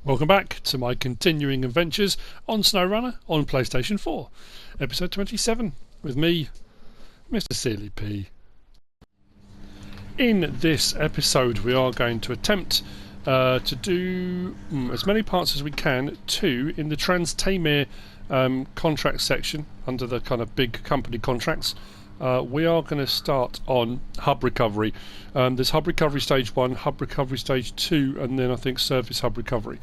Welcome back to my continuing adventures on SnowRunner on PlayStation 4, episode 27, with me, MrSealyp. In this episode we are going to attempt to do as many parts as we can in the Taymyr contract section under the kind of big company contracts. We are going to start on hub recovery. There's hub recovery stage 1, hub recovery stage 2, and then I think surface hub recovery.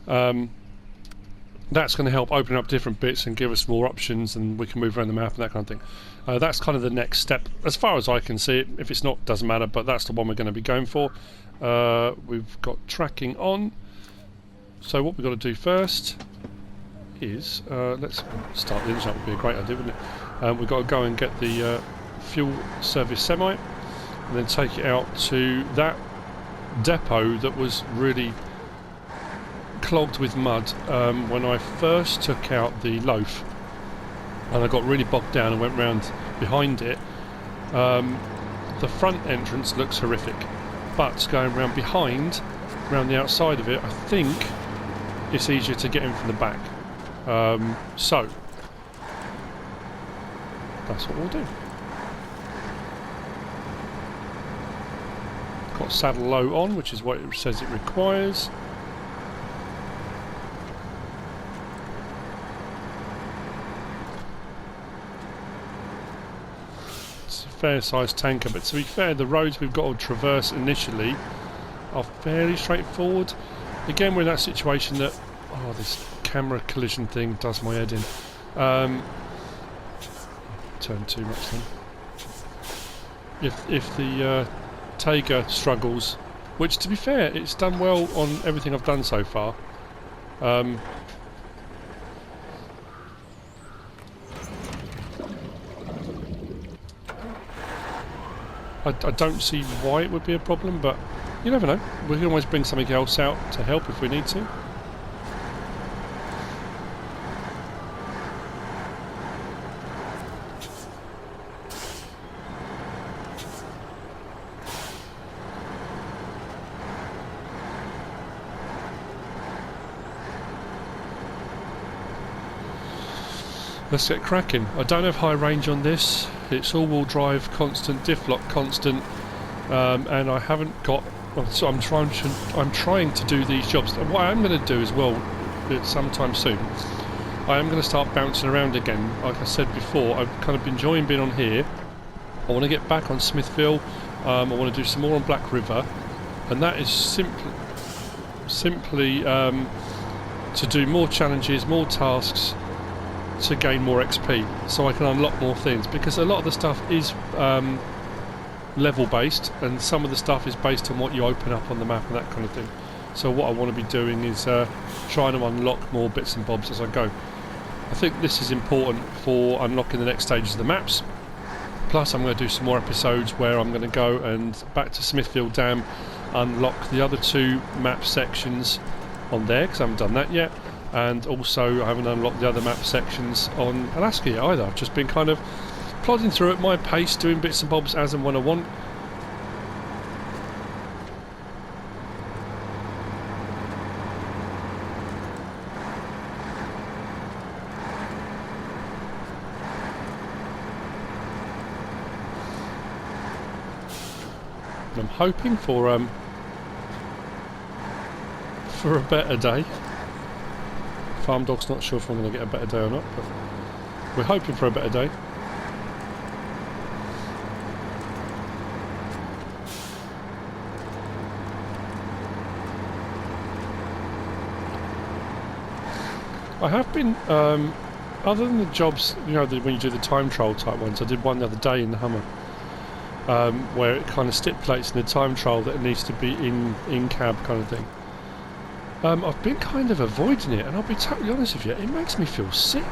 That's going to help open up different bits and give us more options, and we can move around the map and that kind of thing. That's kind of the next step as far as I can see it. If it's not, doesn't matter, but that's the one we're going to be going for. We've got tracking on, so what we've got to do first is let's start the engine. That would be a great idea, wouldn't it? We've got to go and get the fuel service semi and then take it out to that depot that was really clogged with mud when I first took out the loaf, and I got really bogged down and went round behind it. The front entrance looks horrific, but going round behind, round the outside of it, I think it's easier to get in from the back. So that's what we'll do. Got saddle low on, which is what it says it requires. It's a fair sized tanker, but to be fair, the roads we've got to traverse initially are fairly straightforward. Again, we're in that situation that, oh, this camera collision thing does my head in. Turn too much then. If the Tiger struggles, which to be fair, it's done well on everything I've done so far. I don't see why it would be a problem, but you never know. We can always bring something else out to help if we need to. Let's get cracking. I don't have high range on this. It's all-wheel drive, constant, diff lock constant, and I haven't got. So I'm trying to do these jobs. What I am going to do as well, sometime soon, I am going to start bouncing around again. Like I said before, I've kind of been enjoying being on here. I want to get back on Smithville. I want to do some more on Black River, and that is simply to do more challenges, more tasks, to gain more XP, so I can unlock more things, because a lot of the stuff is level based, and some of the stuff is based on what you open up on the map and that kind of thing. So what I want to be doing is trying to unlock more bits and bobs as I go. I think this is important for unlocking the next stages of the maps. Plus I'm going to do some more episodes where I'm going to go and back to Smithfield Dam, unlock the other 2 map sections on there, because I haven't done that yet. And also I haven't unlocked the other map sections on Alaska yet either. I've just been kind of plodding through at my pace, doing bits and bobs as and when I want. I'm hoping for a better day. Farm Dog's not sure if I'm going to get a better day or not, but we're hoping for a better day. I have been, other than the jobs, you know, when you do the time trial type ones, I did one the other day in the Hummer, where it kind of stipulates in the time trial that it needs to be in cab kind of thing. I've been kind of avoiding it, and I'll be totally honest with you, it makes me feel sick.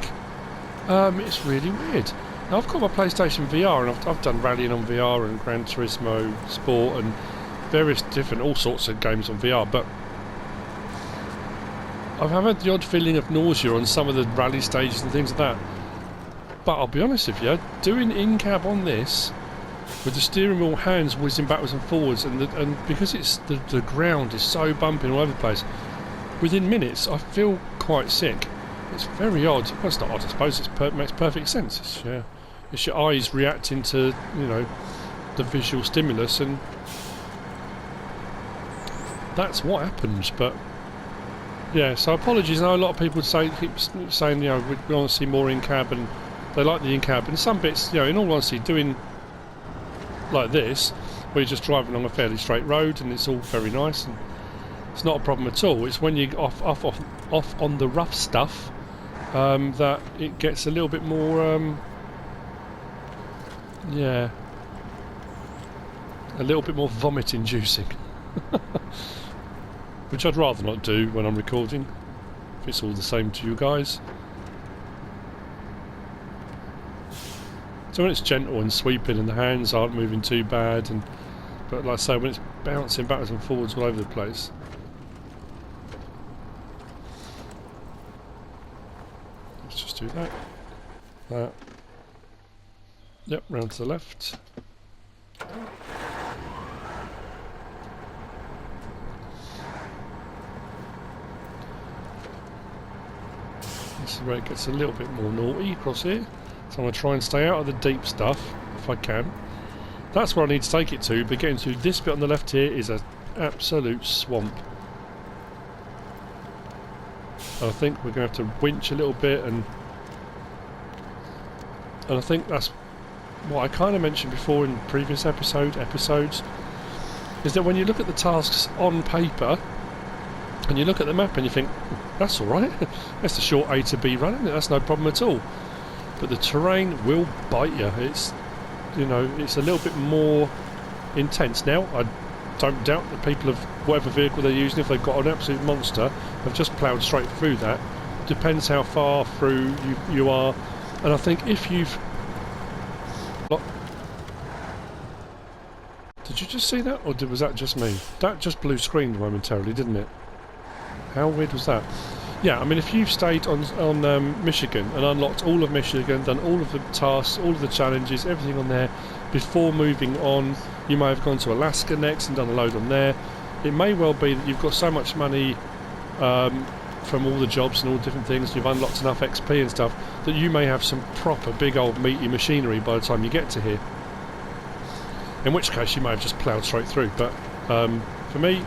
It's really weird. Now I've got my PlayStation VR, and I've done rallying on VR and Gran Turismo Sport and various different, all sorts of games on VR, but I've had the odd feeling of nausea on some of the rally stages and things like that. But I'll be honest with you, doing in-cab on this, with the steering wheel hands whizzing backwards and forwards, and because it's the ground is so bumpy all over the place, within minutes I feel quite sick. It's very odd. Well, it's not odd, I suppose. It makes perfect sense. It's your eyes reacting to, you know, the visual stimulus, and that's what happens. But yeah, so apologies. I know a lot of people keep saying, you know, we want to see more in-cab, and they like the in-cab. And some bits, you know, in all honesty, doing like this, where you're just driving along a fairly straight road, and it's all very nice, and it's not a problem at all. It's when you off on the rough stuff that it gets a little bit more, yeah, a little bit more vomit-inducing. Which I'd rather not do when I'm recording, if it's all the same to you guys. So when it's gentle and sweeping and the hands aren't moving too bad, but like I say, when it's bouncing backwards and forwards all over the place. Let's just do that. That. Yep, round to the left. This is where it gets a little bit more naughty across here. So I'm going to try and stay out of the deep stuff if I can. That's where I need to take it to, but getting to this bit on the left here is an absolute swamp. I think we're going to have to winch a little bit, and I think that's what I kind of mentioned before in previous episodes, is that when you look at the tasks on paper and you look at the map and you think, that's alright, that's the short A to B run, isn't it? That's no problem at all. But the terrain will bite you. It's, you know, it's a little bit more intense. Now, I don't doubt that people of whatever vehicle they're using, if they've got an absolute monster, have just ploughed straight through that. Depends how far through you are. And I think if you've... Did you just see that, or was that just me? That just blue screened momentarily, didn't it? How weird was that? Yeah, I mean, if you've stayed on Michigan and unlocked all of Michigan, done all of the tasks, all of the challenges, everything on there, before moving on, you may have gone to Alaska next and done a load on there. It may well be that you've got so much money from all the jobs and all different things, you've unlocked enough XP and stuff, that you may have some proper big old meaty machinery by the time you get to here. In which case you may have just ploughed straight through, but for me,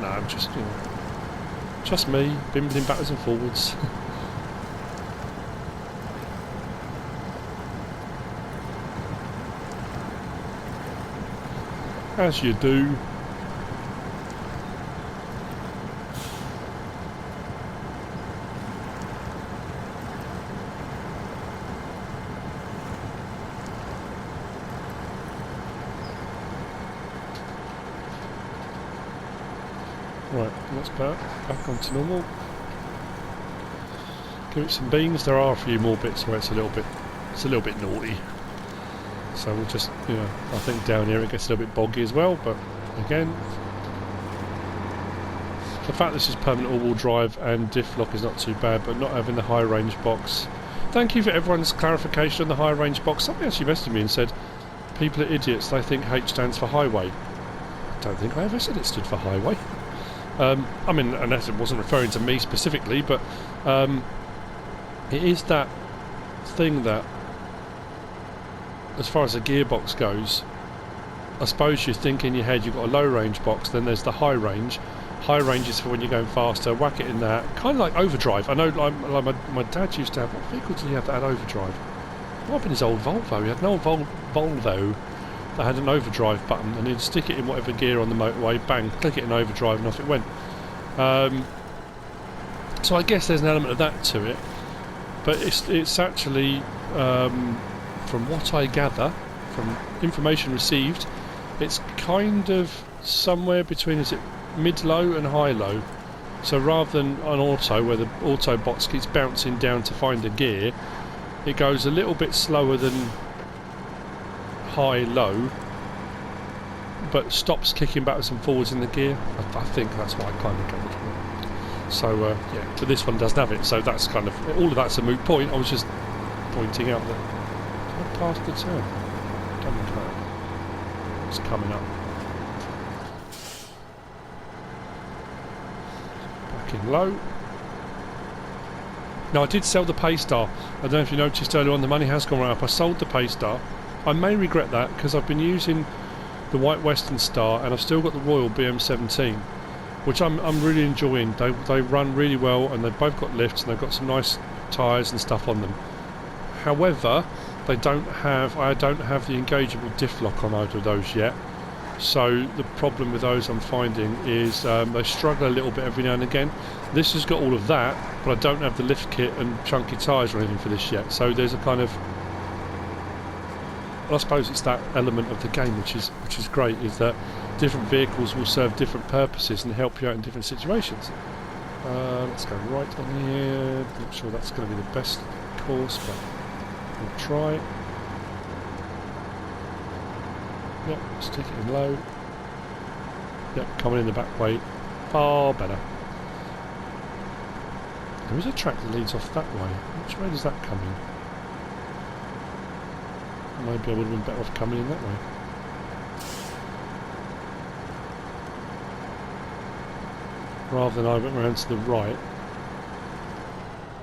no, I'm just, you know, just me, bimbling backwards and forwards. As you do. Right, that's back onto normal. Give it some beans. There are a few more bits where it's a little bit naughty. So we'll just, you know, I think down here it gets a little bit boggy as well. But again, the fact this is permanent all-wheel drive and diff lock is not too bad. But not having the high range box. Thank you for everyone's clarification on the high range box. Somebody actually messaged me and said, people are idiots. They think H stands for highway. I don't think I ever said it stood for highway. I mean, unless it wasn't referring to me specifically, but it is that thing that, as far as the gearbox goes, I suppose you think in your head you've got a low range box, then there's the high range. High range is for when you're going faster, whack it in that. Kind of like overdrive. I know like my dad used to have, what vehicle did he have that had overdrive? It might have been his old Volvo. He had an old Volvo that had an overdrive button, and he'd stick it in whatever gear on the motorway, bang, click it in overdrive, and off it went. So I guess there's an element of that to it, but it's actually, from what I gather, from information received, it's kind of somewhere between, is it mid-low and high-low? So rather than an auto, where the auto box keeps bouncing down to find a gear, it goes a little bit slower than high-low, but stops kicking backwards and forwards in the gear. I think that's what I kind of gathered from it. So yeah, but this one doesn't have it, so that's kind of, all of that's a moot point. I was just pointing out that I passed the turn. It's coming up. stick it low. Now I did sell the Paystar. I don't know if you noticed earlier on, the money has gone right up. I sold the Paystar. I may regret that because I've been using the White Western Star and I've still got the Royal BM17, which I'm really enjoying. They run really well and they've both got lifts and they've got some nice tyres and stuff on them. However, I don't have the engageable diff lock on either of those yet. So the problem with those I'm finding is they struggle a little bit every now and again. This has got all of that, but I don't have the lift kit and chunky tyres or anything for this yet. So there's a kind of, well, I suppose it's that element of the game which is great, is that different vehicles will serve different purposes and help you out in different situations. Let's go right on here. Not sure that's going to be the best course, but we'll try. Yep, stick it in low. Yep, coming in the back way. Far better. There is a track that leads off that way. Which way does that come in? Maybe I would have been better off coming in that way. Rather than I went around to the right.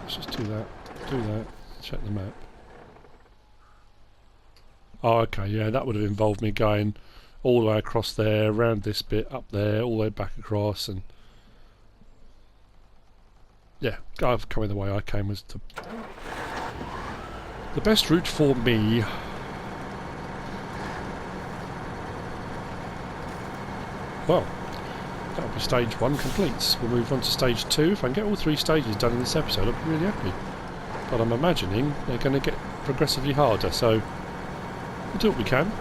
Let's just do that. Check the map. Oh, okay, yeah, that would have involved me going all the way across there, around this bit, up there, all the way back across, and yeah, coming the way I came was the best route for me. Well, that'll be stage 1 complete. We'll move on to stage 2. If I can get all 3 stages done in this episode, I'll be really happy. But I'm imagining they're going to get progressively harder, so we'll do what we can.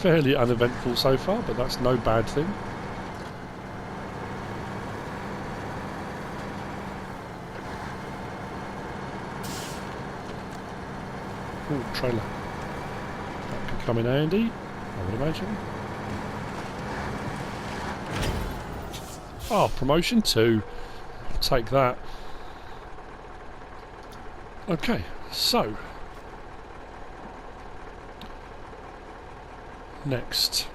Fairly uneventful so far, but that's no bad thing. Ooh, trailer. That could come in handy, I would imagine. Oh, promotion 2. I'll take that. Okay, so next,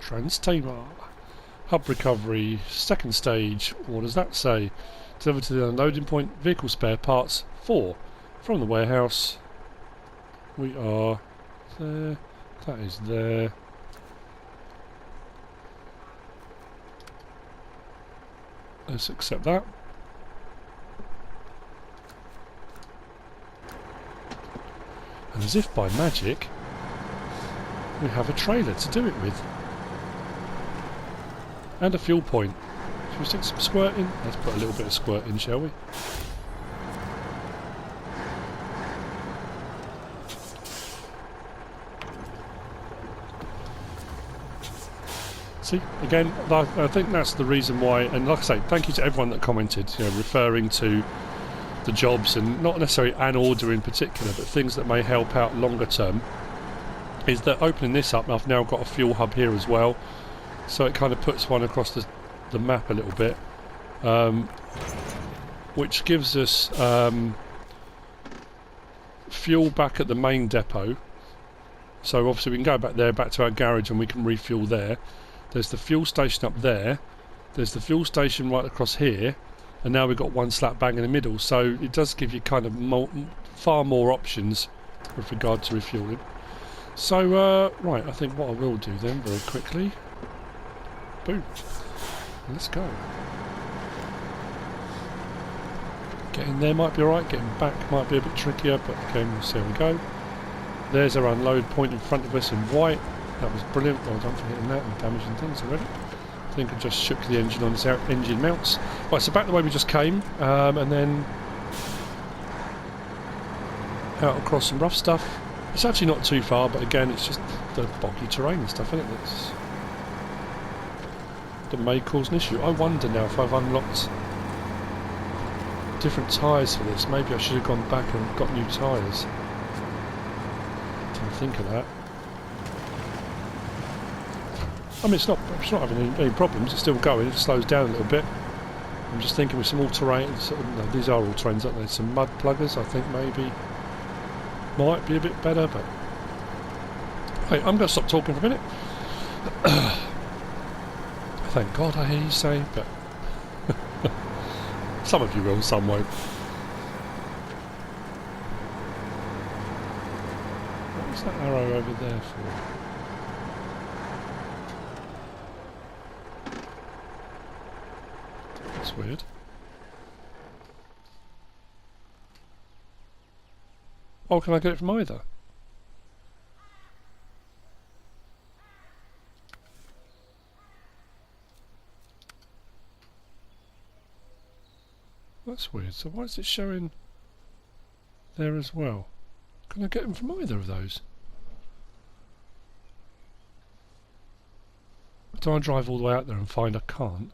Taymyr. Hub recovery, 2nd stage. What does that say? Deliver to the unloading point, vehicle spare parts 4 from the warehouse. We are there. That is there. Let's accept that. And as if by magic, we have a trailer to do it with. And a fuel point. Should we stick some squirt in? Let's put a little bit of squirt in, shall we? See, again, I think that's the reason why, and like I say, thank you to everyone that commented, you know, referring to the jobs, and not necessarily an order in particular, but things that may help out longer term, is that opening this up, I've now got a fuel hub here as well, so it kind of puts one across the map a little bit, which gives us fuel back at the main depot. So obviously we can go back there, back to our garage, and we can refuel there. There's the fuel station up there, there's the fuel station right across here, and now we've got one slap bang in the middle, so it does give you kind of far more options with regard to refueling. So right, I think what I will do then very quickly, boom, let's go. Getting there might be alright, getting back might be a bit trickier, but again, we'll see how we go. There's our unload point in front of us in white. That was brilliant. Well done for hitting that and damaging things already. I think I just shook the engine on its engine mounts. Right, so back the way we just came, and then out across some rough stuff. It's actually not too far, but again, it's just the boggy terrain and stuff, isn't it? That may cause an issue. I wonder now if I've unlocked different tyres for this. Maybe I should have gone back and got new tyres. Didn't think of that. I mean, it's not having any problems. It's still going. It just slows down a little bit. I'm just thinking with some all-terrain. No, these are all-terrains, aren't they? Some mud pluggers, I think maybe might be a bit better. But hey, I'm going to stop talking for a minute. Thank God I hear you say, but some of you will, some won't. What's that arrow over there for? That's weird. Oh, can I get it from either? That's weird. So why is it showing there as well? Can I get them from either of those? Do I drive all the way out there and find I can't?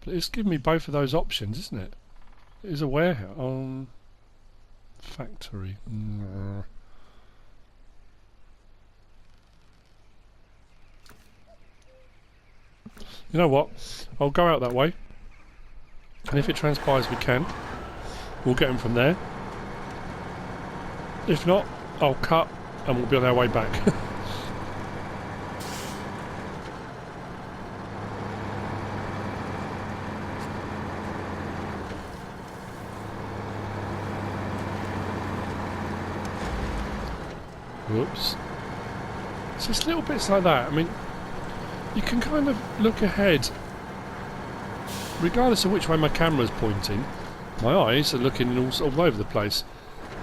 But it's giving me both of those options, isn't it? It is a warehouse. Factory. You know what? I'll go out that way. And if it transpires we can, we'll get them from there. If not, I'll cut and we'll be on our way back. Whoops. It's just little bits like that. I mean, you can kind of look ahead. Regardless of which way my camera's pointing, my eyes are looking all over the place.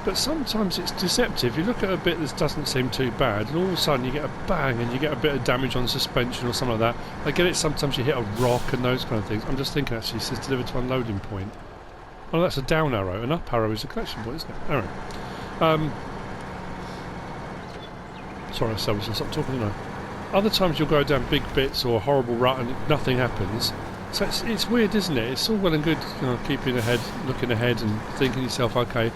But sometimes it's deceptive. You look at a bit that doesn't seem too bad, and all of a sudden you get a bang and you get a bit of damage on suspension or something like that. I get it, sometimes you hit a rock and those kind of things. I'm just thinking actually it says delivered to unloading point. Oh, that's a down arrow. An up arrow is a collection point, isn't it? Alright. Sorry, I said we should stop talking, didn't I? Other times you'll go down big bits or a horrible rut and nothing happens. So it's weird, isn't it? It's all well and good, you know, keeping ahead, looking ahead and thinking to yourself, okay,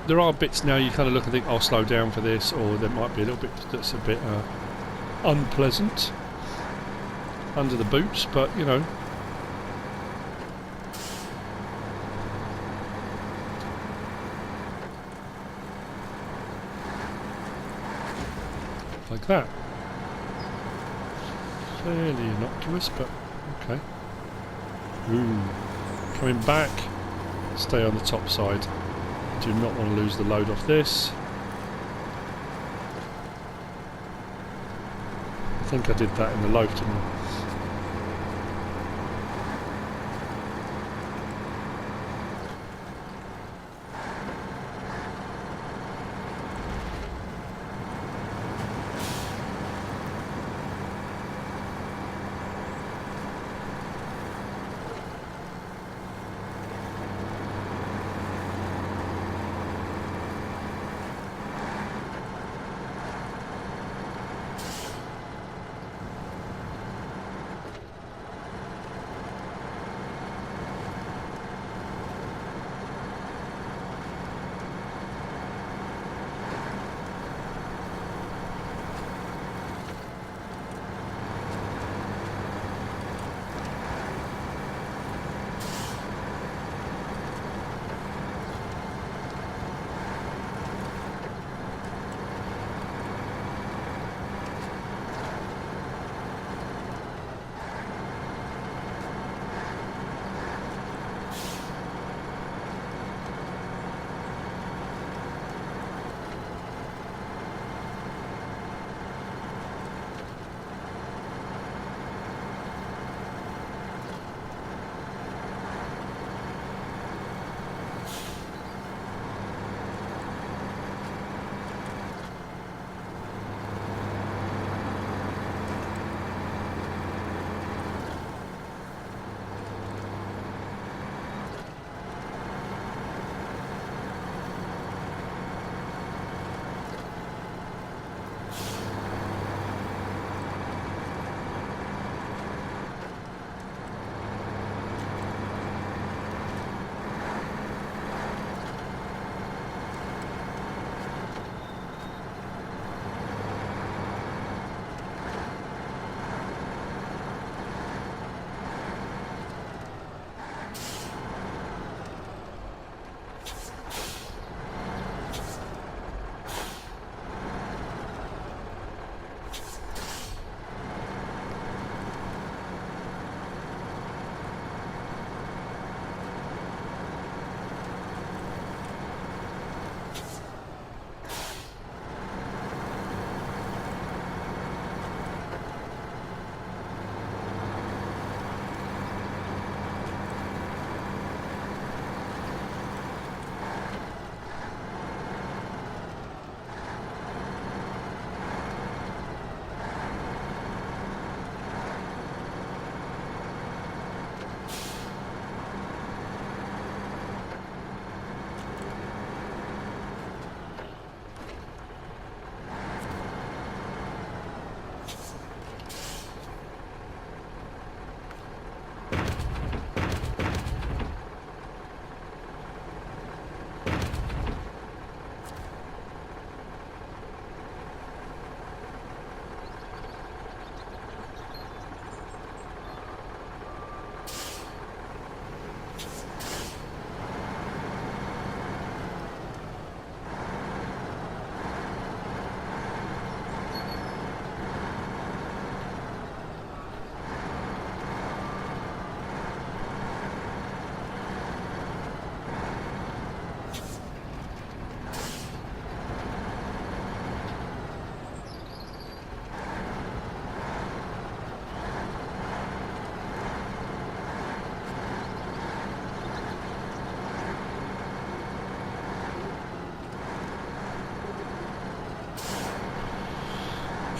there are bits now you kind of look and think, I'll slow down for this, or there might be a little bit that's a bit unpleasant under the boots, but, you know. Like that. Fairly innocuous, but okay. Ooh. Coming back. Stay on the top side. Do not want to lose the load off this. I think I did that in the loaf, didn't I?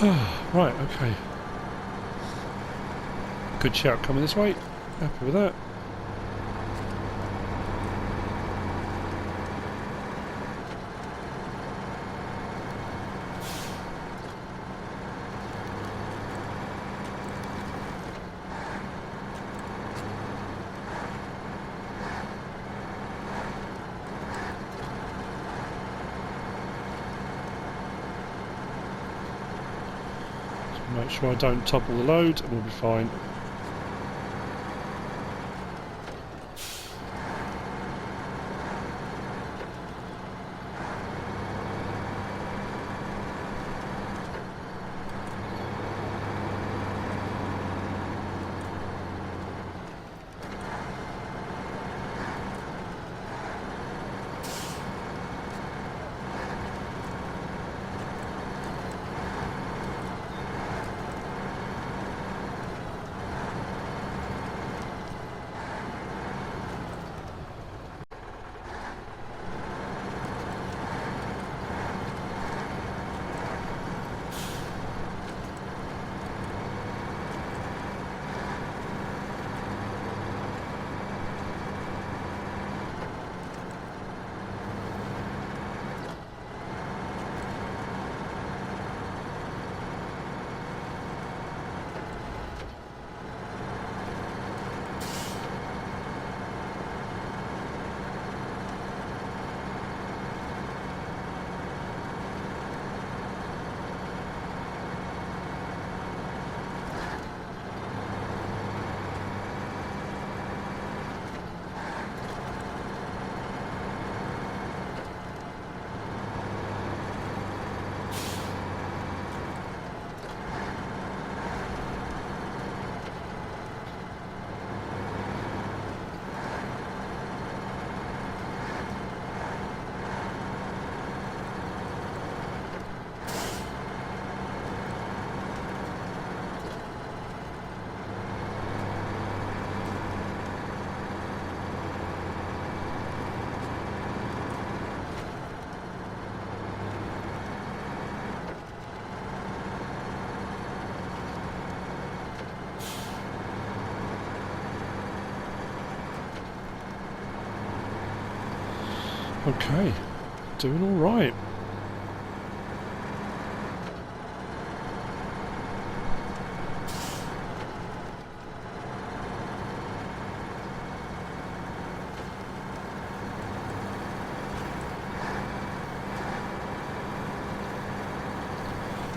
Right, okay. Good shout coming this way. Happy with that. Make sure I don't topple the load and we'll be fine. Okay, doing all right.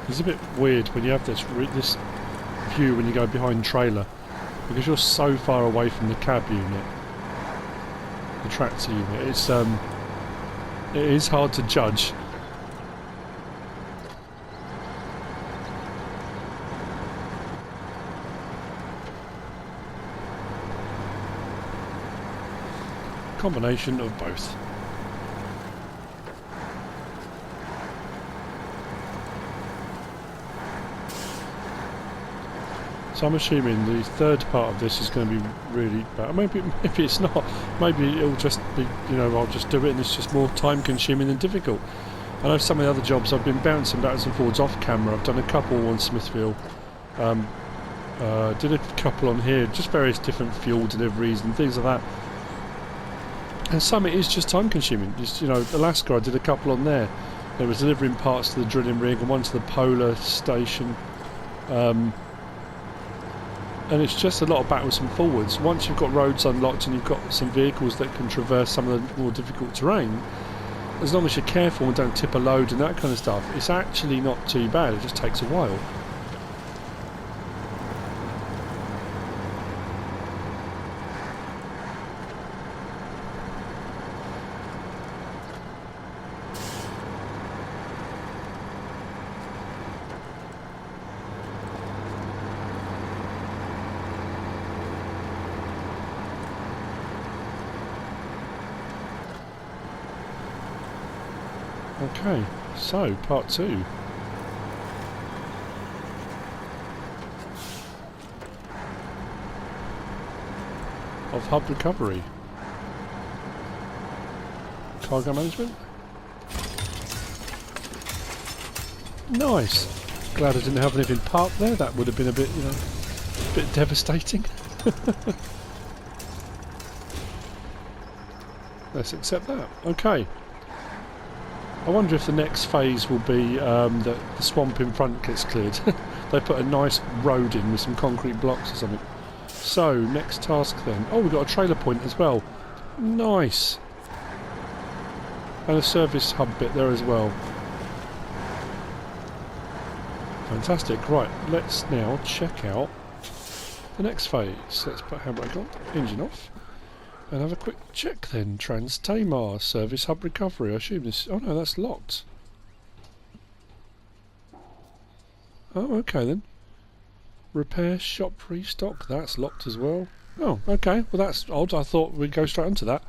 It's a bit weird when you have this view when you go behind trailer, because you're so far away from the cab unit, the tractor unit. It is hard to judge. Combination of both. So I'm assuming the third part of this is going to be really bad. Maybe it's not. Maybe it'll just be, you know, I'll just do it and it's just more time consuming than difficult. I know some of the other jobs I've been bouncing backwards and forwards off camera. I've done a couple on Smithfield. Did a couple on here, just various different fuel deliveries and things like that. And some it is just time consuming. Just, you know, Alaska, I did a couple on there. There was delivering parts to the drilling rig and one to the polar station. And it's just a lot of backwards and forwards. Once you've got roads unlocked and you've got some vehicles that can traverse some of the more difficult terrain, as long as you're careful and don't tip a load and that kind of stuff, it's actually not too bad. It just takes a while. Okay, so part 2. Of hub recovery. Cargo management. Nice. Glad I didn't have anything parked there. That would have been a bit, you know, a bit devastating. Let's accept that. Okay. I wonder if the next phase will be that the swamp in front gets cleared. They put a nice road in with some concrete blocks or something. So, next task then. Oh, we've got a trailer point as well. Nice. And a service hub bit there as well. Fantastic. Right, let's now check out the next phase. Let's put handbrake on, engine off, and have a quick check then. Taymyr service hub recovery. I assume this... Oh no, that's locked. Oh, okay then. Repair shop restock. That's locked as well. Oh, okay. Well, that's odd. I thought we'd go straight onto that.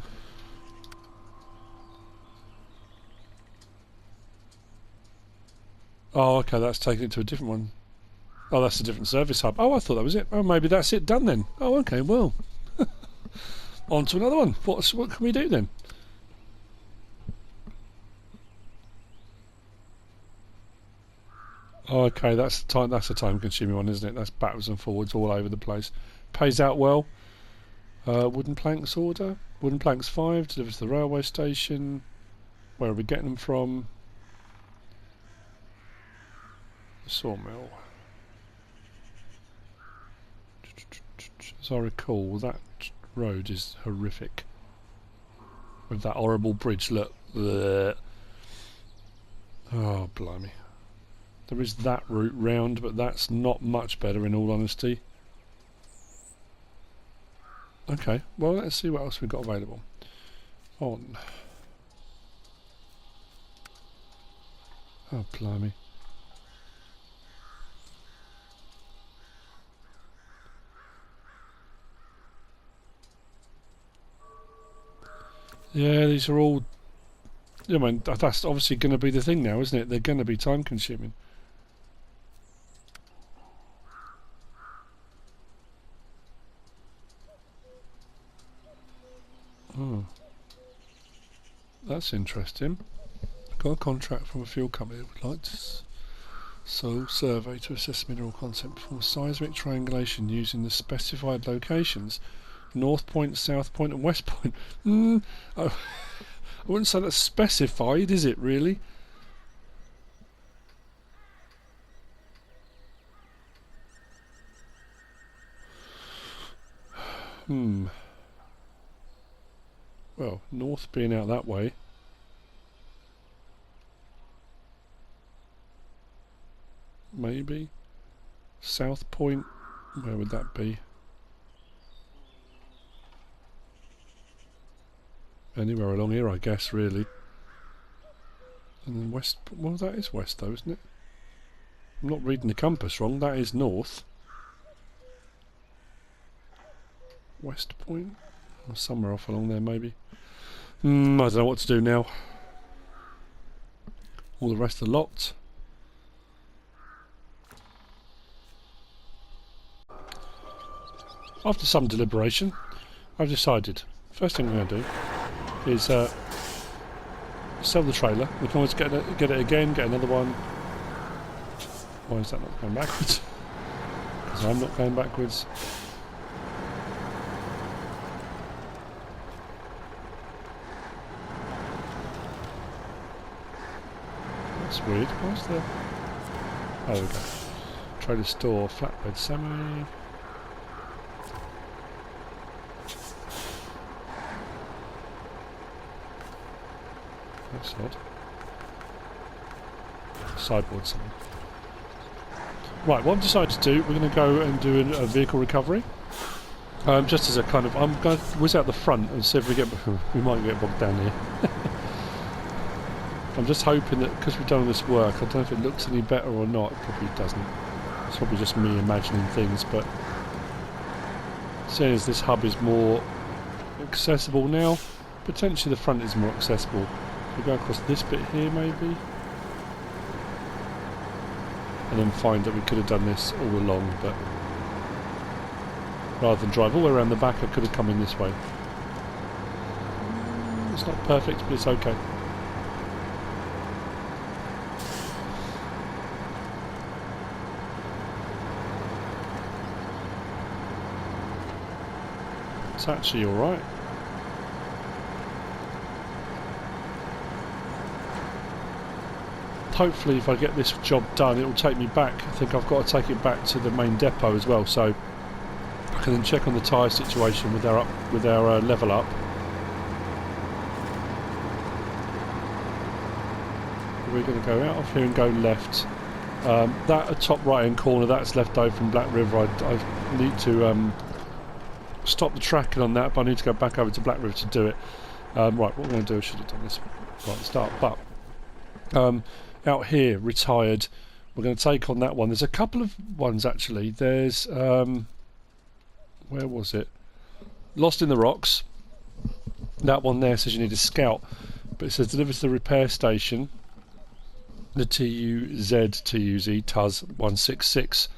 Oh, okay. That's taking it to a different one. Oh, that's a different service hub. Oh, I thought that was it. Oh, maybe that's it done then. Oh, okay. Well, on to another one. What can we do then? Oh, okay, that's a time-consuming one, isn't it? That's backwards and forwards all over the place. Pays out well. Wooden planks order. Wooden planks 5 delivered to the railway station. Where are we getting them from? The sawmill. As I recall, that road is horrific. With that horrible bridge, look. Blech. Oh, blimey. There is that route round, but that's not much better in all honesty. Okay, well let's see what else we've got available. On. Oh, blimey. Yeah, these are all... I mean, that's obviously going to be the thing now, isn't it? They're going to be time consuming. Oh, that's interesting. Got a contract from a fuel company that would like to survey to assess mineral content, perform seismic triangulation using the specified locations: North Point, South Point, and West Point. I wouldn't say that's specified, is it really? Well, north being out that way. Maybe. South Point, where would that be? Anywhere along here, I guess, really. And then west, well, that is west though, isn't it? I'm not reading the compass wrong, that is north. West Point? Or somewhere off along there, maybe. I don't know what to do now. All the rest are locked. After some deliberation, I've decided, first thing I'm going to do is sell the trailer. We can always get it again, get another one. Why is that not going backwards? Because I'm not going backwards. That's weird. What's the... Oh, there we go. Trailer store, flatbed semi. That's odd. Sideboard something. Right, what I've decided to do, we're going to go and do a vehicle recovery. Just as a kind of... I'm going to whiz out the front and see if we get... we might get bogged down here. I'm just hoping that because we've done all this work, I don't know if it looks any better or not. It probably doesn't. It's probably just me imagining things, but seeing as this hub is more accessible now, potentially the front is more accessible. If we go across this bit here maybe, and then find that we could have done this all along, but rather than drive all the way around the back, I could have come in this way. It's not perfect, but it's okay. It's actually alright. Hopefully if I get this job done it will take me back. I think I've got to take it back to the main depot as well, so I can then check on the tyre situation with our level up. We're going to go out of here and go left. That top right hand corner, that's left over from Black River. I need to stop the tracking on that, but I need to go back over to Black River to do it. Right, what I'm going to do, I should have done this right at the start, but out here, retired, we're going to take on that one. There's a couple of ones actually. There's where was it? Lost in the Rocks. That one there says you need a scout, but it says deliver to the repair station. The TUZ 166.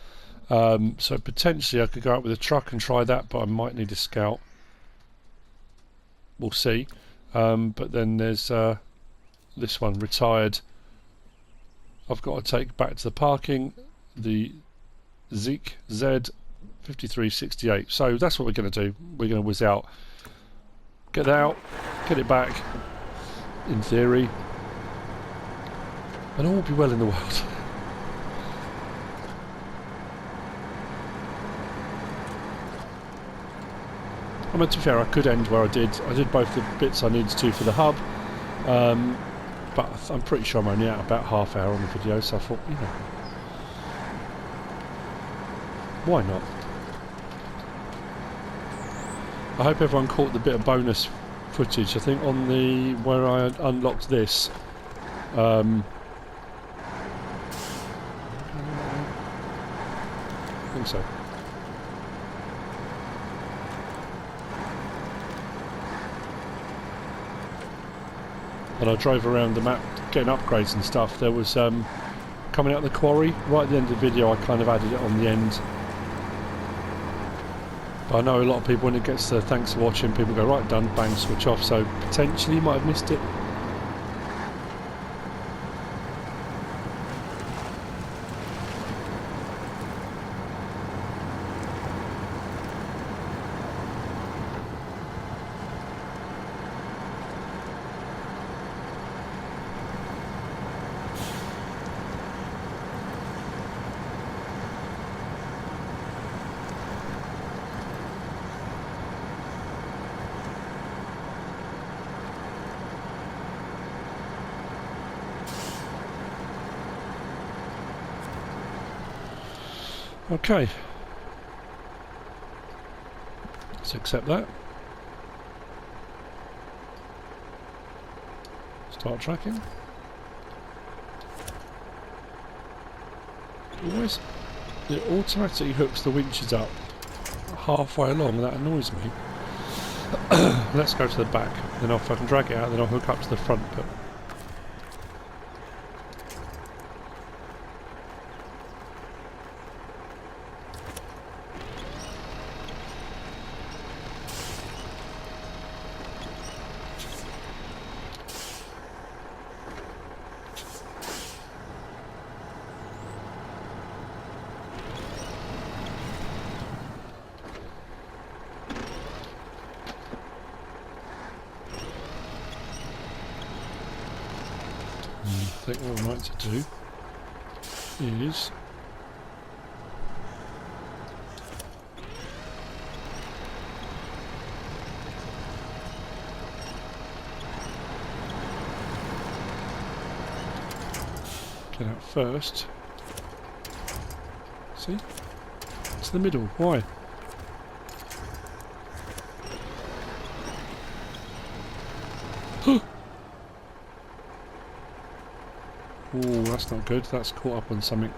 So potentially I could go out with a truck and try that, but I might need a scout. We'll see. But then there's this one, retired. I've got to take back to the parking, the Zeke Z 5368. So that's what we're going to do. We're going to whiz out, get that out, get it back, in theory, and all will be well in the world. I mean, to be fair, I could end where I did. I did both the bits I needed to for the hub, but I'm pretty sure I'm only at about half hour on the video, so I thought, you know, why not? I hope everyone caught the bit of bonus footage. I think on the where I unlocked this, I think so. And I drove around the map getting upgrades and stuff. There was coming out of the quarry right at the end of the video. I kind of added it on the end. But I know a lot of people, when it gets to thanks for watching, people go right, done, bang, switch off. So potentially you might have missed it. Okay, let's accept that. Start tracking. Always, it automatically hooks the winches up halfway along, and that annoys me. Let's go to the back, then if I can drag it out, then I'll hook up to the front bit. I think what I like to do is get out first. See? It's the middle. Why? Oh, that's not good. That's caught up on something.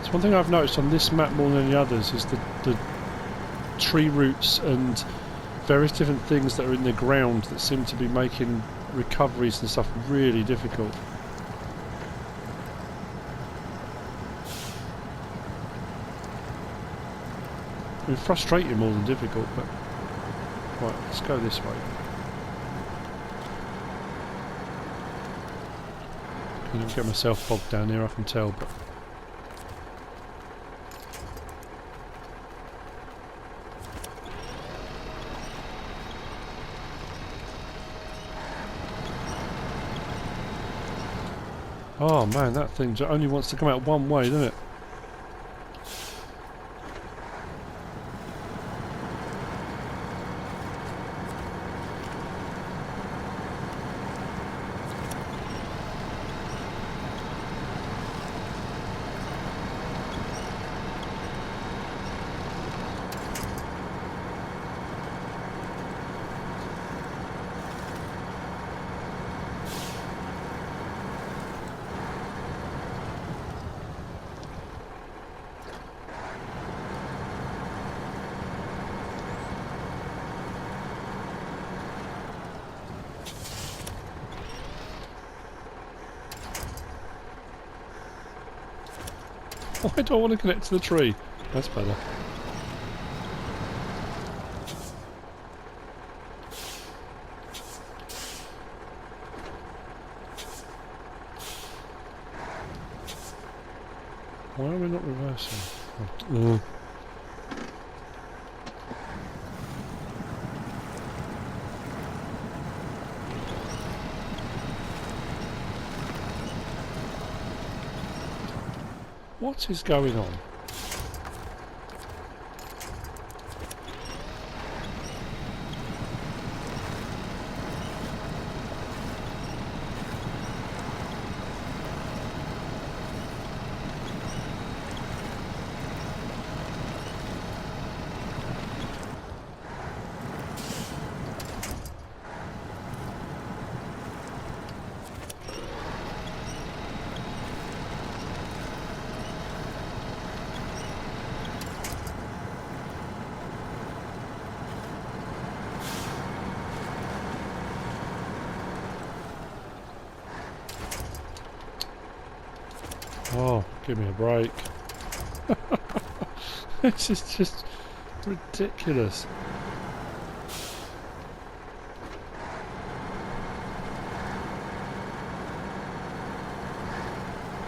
It's one thing I've noticed on this map more than any others is the tree roots and various different things that are in the ground that seem to be making recoveries and stuff really difficult. I mean, frustrating more than difficult, but right, let's go this way. You know, get myself bogged down here, I can tell, but... Oh man, that thing only wants to come out one way, doesn't it? Why do I want to connect to the tree? That's better. Why are we not reversing? Oh. What is going on? Oh, give me a break. This is just ridiculous.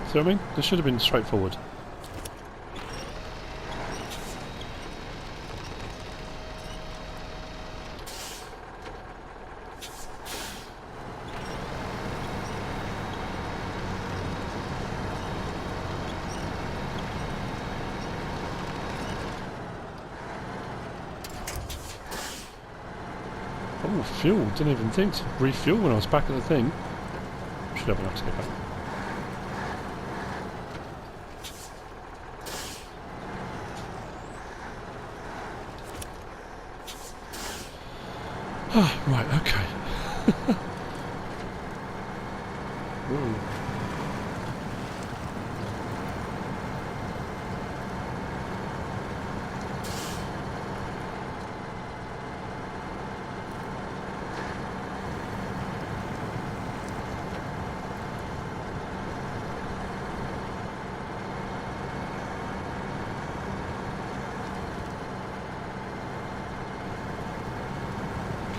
See what I mean? This should have been straightforward. Oh, fuel. Didn't even think to refuel when I was back at the thing. Should have enough to get back. Ah, right, okay. Whoa.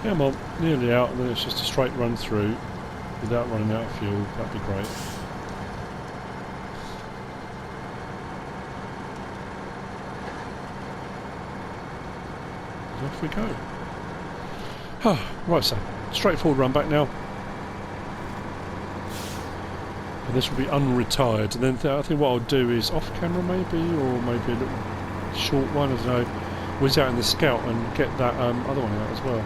Come on, nearly out, and then it's just a straight run through without running out of fuel. That'd be great. And off we go. Right, so straightforward run back now. And this will be unretired, and then I think what I'll do is off camera maybe, or maybe a little short one, I don't know, whiz out in the Scout and get that other one out as well.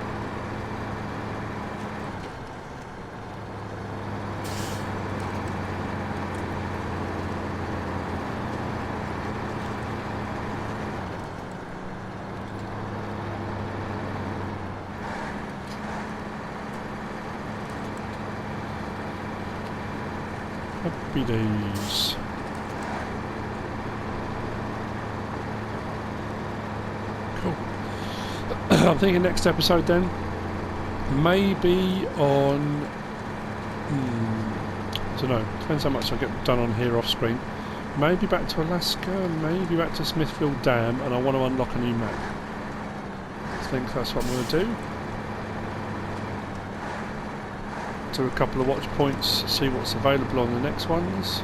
Happy days. Cool. I'm thinking next episode then, maybe on, I don't know, depends how much I get done on here off screen. Maybe back to Alaska, maybe back to Smithfield Dam, and I want to unlock a new map. I think that's what I'm going to do. do a couple of watch points, see what's available on the next ones.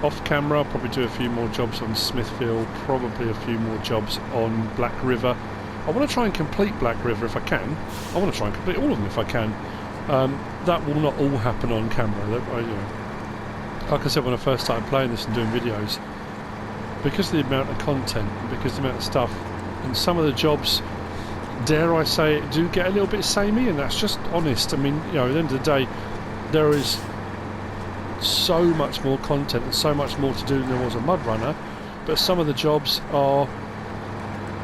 Off camera, I'll probably do a few more jobs on Smithfield, probably a few more jobs on Black River. I want to try and complete Black River if I can. I want to try and complete all of them if I can. That will not all happen on camera. Like I said when I first started playing this and doing videos, because of the amount of content, because of the amount of stuff, and some of the jobs, dare I say it, do get a little bit samey, and that's just honest. I mean, you know, at the end of the day, there is so much more content and so much more to do than there was a Mud Runner, but some of the jobs are,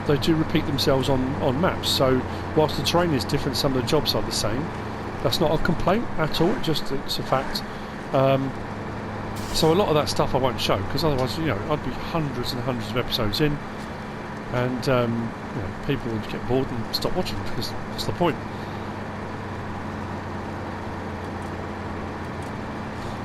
they do repeat themselves on maps. So whilst the terrain is different, some of the jobs are the same. That's not a complaint at all, it's a fact. So a lot of that stuff I won't show, because otherwise, you know, I'd be hundreds and hundreds of episodes in, and you know, people would get bored and stop watching, because that's the point.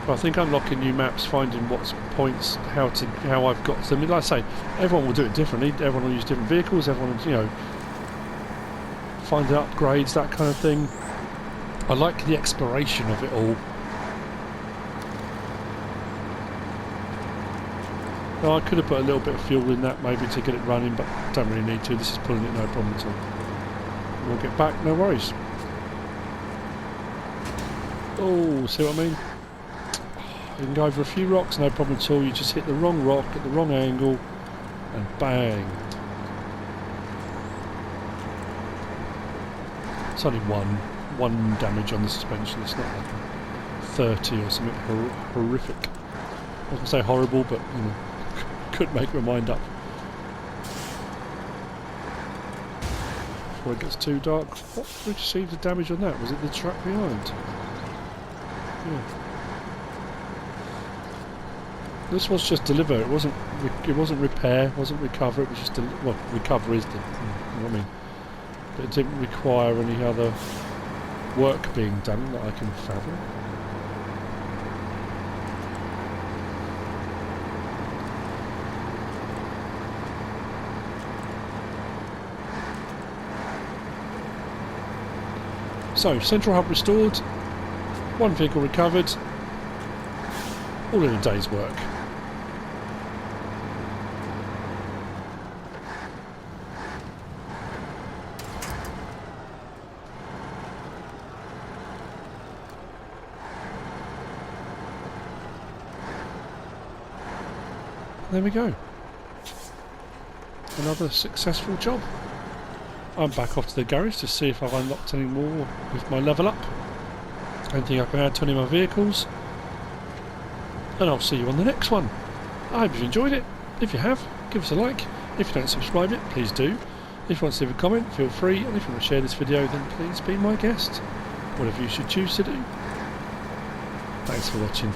But I think unlocking new maps, finding what's points, how I've got them. I mean, like I say, everyone will do it differently. Everyone will use different vehicles. Everyone will, you know, find the upgrades, that kind of thing. I like the exploration of it all. Now, I could have put a little bit of fuel in that maybe to get it running, but don't really need to. This is pulling it, no problem at all. We'll get back, no worries. Oh, see what I mean? You can go over a few rocks, no problem at all. You just hit the wrong rock at the wrong angle, and bang. It's only one damage on the suspension. It's not like 30 or something horrific. I was going to say horrible, but you know, couldn't make my mind up. Before it gets too dark, what received the damage on that? Was it the truck behind? Yeah. This was just deliver. It wasn't repair. It wasn't recover. It was just well, recover is the, you know what I mean. But it didn't require any other work being done that I can fathom. So central hub restored. One vehicle recovered. All in a day's work. There we go. Another successful job. I'm back off to the garage to see if I've unlocked any more with my level up. Anything I can add to any of my vehicles. And I'll see you on the next one. I hope you've enjoyed it. If you have, give us a like. If you don't subscribe yet, please do. If you want to leave a comment, feel free. And if you want to share this video, then please be my guest. Whatever you should choose to do. Thanks for watching.